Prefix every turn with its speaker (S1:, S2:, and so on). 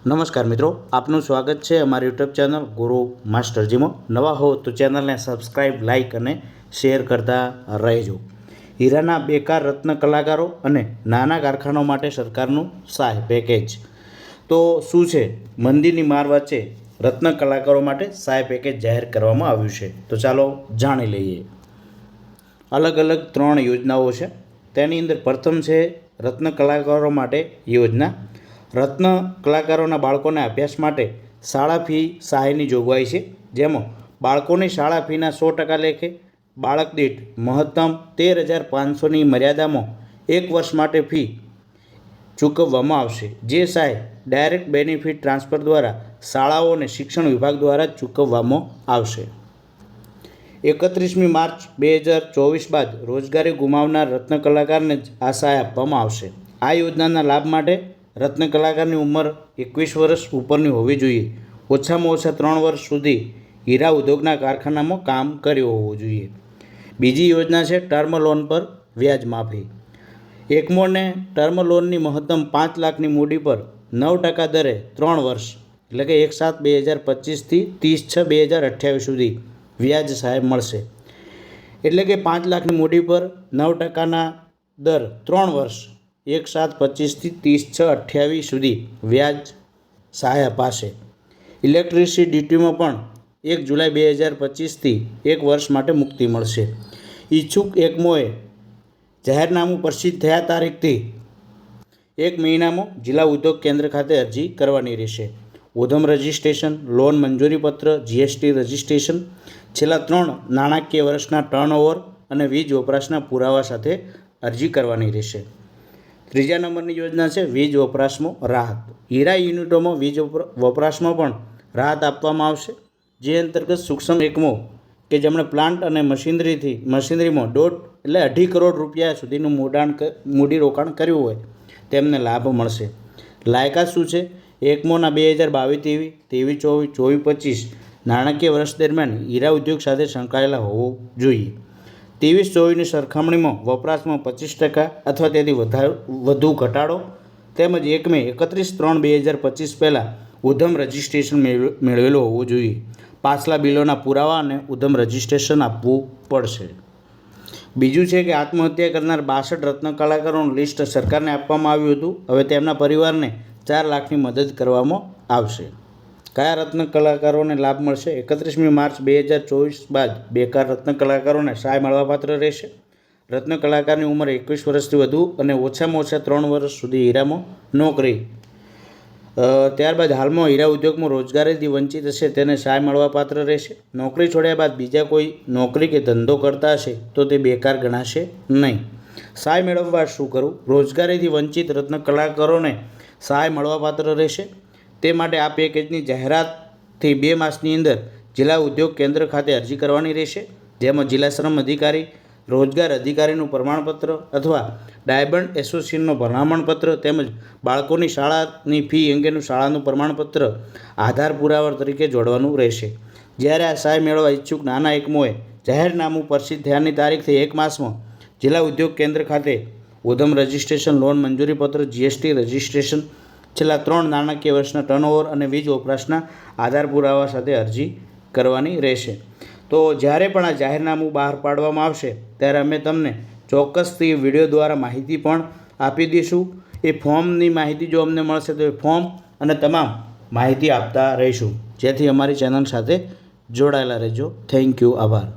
S1: નમસ્કાર મિત્રો, આપનું સ્વાગત છે અમારી યુટ્યુબ ચેનલ ગુરુ માસ્ટરજીમાં। નવા હો તો ચેનલને સબસ્ક્રાઈબ, લાઇક અને શેર કરતા રહેજો। હીરાના બેકાર રત્ન કલાકારો અને નાના કારખાનાઓ માટે સરકારનું સહાય પેકેજ તો શું છે? મંદીની માર વચ્ચે રત્ન કલાકારો માટે સહાય પેકેજ જાહેર કરવામાં આવ્યું છે, તો ચાલો જાણી લઈએ। અલગ અલગ 3 યોજનાઓ છે। તેની અંદર પ્રથમ છે રત્ન કલાકારો માટે યોજના। રત્ન કલાકારોના બાળકોના અભ્યાસ માટે શાળા ફી સહાયની જોગવાઈ છે, જેમાં બાળકોની શાળા ફીના 100% લેખે બાળક દીઠ મહત્તમ 13,500ની મર્યાદામાં 1 વર્ષ માટે ફી ચૂકવવામાં આવશે। જે સહાય ડાયરેક્ટ બેનિફિટ ટ્રાન્સફર દ્વારા શાળાઓ અને શિક્ષણ વિભાગ દ્વારા ચૂકવવામાં આવશે। 31મી માર્ચ 2024 બાદ રોજગારી ગુમાવનાર રત્ન કલાકારને જ આ સહાય આપવામાં આવશે। આ યોજનાના લાભ માટે રત્ન કલાકારની ઉંમર 21 વર્ષ ઉપરની હોવી જોઈએ। ઓછામાં ઓછા 3 વર્ષ સુધી હીરા ઉદ્યોગના કારખાનામાં કામ કર્યું હોવું જોઈએ। બીજી યોજના છે ટર્મ લોન પર વ્યાજ માફી। એકમોને ટર્મ લોનની મહત્તમ 5 લાખની મૂડી પર 9% દરે 3 વર્ષ એટલે કે 1/7/2025 થી 30/6/2028 સુધી વ્યાજ સહાય મળશે। એટલે કે 5 લાખની મૂડી પર 9%ના દર 3 વર્ષ 1/7/25 થી 30/6/28 સુધી વ્યાજ સહાય અપાશે। ઇલેક્ટ્રિસિટી ડ્યુટીમાં પણ 1 જુલાઈ 2025 થી 1 વર્ષ માટે મુક્તિ મળશે। ઈચ્છુક એકમોએ જાહેરનામું પ્રસિદ્ધ થયા તારીખથી 1 મહિનામાં જિલ્લા ઉદ્યોગ કેન્દ્ર ખાતે અરજી કરવાની રહેશે। ઉધમ રજિસ્ટ્રેશન, લોન મંજૂરી પત્ર, જીએસટી રજિસ્ટ્રેશન, છેલ્લા 3 નાણાકીય વર્ષના ટર્નઓવર અને વીજ વપરાશના પુરાવા સાથે અરજી કરવાની રહેશે। ત્રીજા નંબરની યોજના છે વીજ વપરાશમાં રાહત। હીરા યુનિટોમાં વીજ વપરાશમાં પણ રાહત આપવામાં આવશે। જે અંતર્ગત સૂક્ષ્મ એકમો કે જેમણે પ્લાન્ટ અને મશીનરીમાં 2.5 કરોડ રૂપિયા સુધીનું મૂડી રોકાણ કર્યું હોય તેમને લાભ મળશે। લાયકાત શું છે? એકમોના 2022-23, 23-24, 24-25 નાણાકીય વર્ષ દરમિયાન હીરા ઉદ્યોગ સાથે સંકળાયેલા હોવું જોઈએ। 23-24ની સરખામણીમાં વપરાશમાં 25% અથવા તેથી વધુ ઘટાડો, તેમજ એકમે 31/3/2025 પહેલાં ઉધમ રજિસ્ટ્રેશન મેળવેલું હોવું જોઈએ। પાછલા બિલોના પુરાવા અને ઉધમ રજિસ્ટ્રેશન આપવું પડશે। બીજું છે કે આત્મહત્યા કરનાર 62 રત્ન કલાકારોનું લિસ્ટ સરકારને આપવામાં આવ્યું હતું। હવે તેમના પરિવારને 4 લાખની મદદ કરવામાં આવશે। કયા રત્ન કલાકારોને લાભ મળશે? 31મી માર્ચ 2024 બાદ બેકાર રત્ન કલાકારોને સહાય મળવાપાત્ર રહેશે। રત્ન કલાકારની ઉંમર 21 વર્ષથી વધુ અને ઓછામાં ઓછા 3 વર્ષ સુધી હીરામાં નોકરી, ત્યારબાદ હાલમાં હીરા ઉદ્યોગમાં રોજગારીથી વંચિત હશે તેને સહાય મળવાપાત્ર રહેશે। નોકરી છોડ્યા બાદ બીજા કોઈ નોકરી કે ધંધો કરતા હશે તો તે બેકાર ગણાશે નહીં। સહાય મેળવવા શું કરવું? રોજગારીથી વંચિત રત્ન કલાકારોને સહાય મળવાપાત્ર રહેશે। તે માટે આ પેકેજની જાહેરાતથી 2 માસની અંદર જિલ્લા ઉદ્યોગ કેન્દ્ર ખાતે અરજી કરવાની રહેશે, જેમાં જિલ્લા શ્રમ અધિકારી, રોજગાર અધિકારીનું પ્રમાણપત્ર અથવા ડાયમંડ એસોસિએશનનું પ્રમાણપત્ર તેમજ બાળકોની શાળાની ફી અંગેનું શાળાનું પ્રમાણપત્ર આધાર પુરાવા તરીકે જોડવાનું રહેશે। જ્યારે આ સહાય મેળવવા ઈચ્છુક નાના એકમોએ જાહેરનામું પ્રસિદ્ધ થયાની તારીખથી 1 માસમાં જિલ્લા ઉદ્યોગ કેન્દ્ર ખાતે ઉધમ રજિસ્ટ્રેશન, લોન મંજૂરી પત્ર, જીએસટી રજિસ્ટ્રેશન, છેલ્લા 3 નાણાકીય વર્ષના ટર્નઓવર અને વીજ વપરાશના આધાર પુરાવા સાથે અરજી કરવાની રહેશે। તો જ્યારે પણ આ જાહેરનામું બહાર પાડવામાં આવશે ત્યારે અમે તમને ચોક્કસથી વિડીયો દ્વારા માહિતી પણ આપી દઈશું। એ ફોર્મની માહિતી જો અમને મળશે તો એ ફોર્મ અને તમામ માહિતી આપતા રહીશું, જેથી અમારી ચેનલ સાથે જોડાયેલા રહેજો। થેન્ક યુ, આભાર।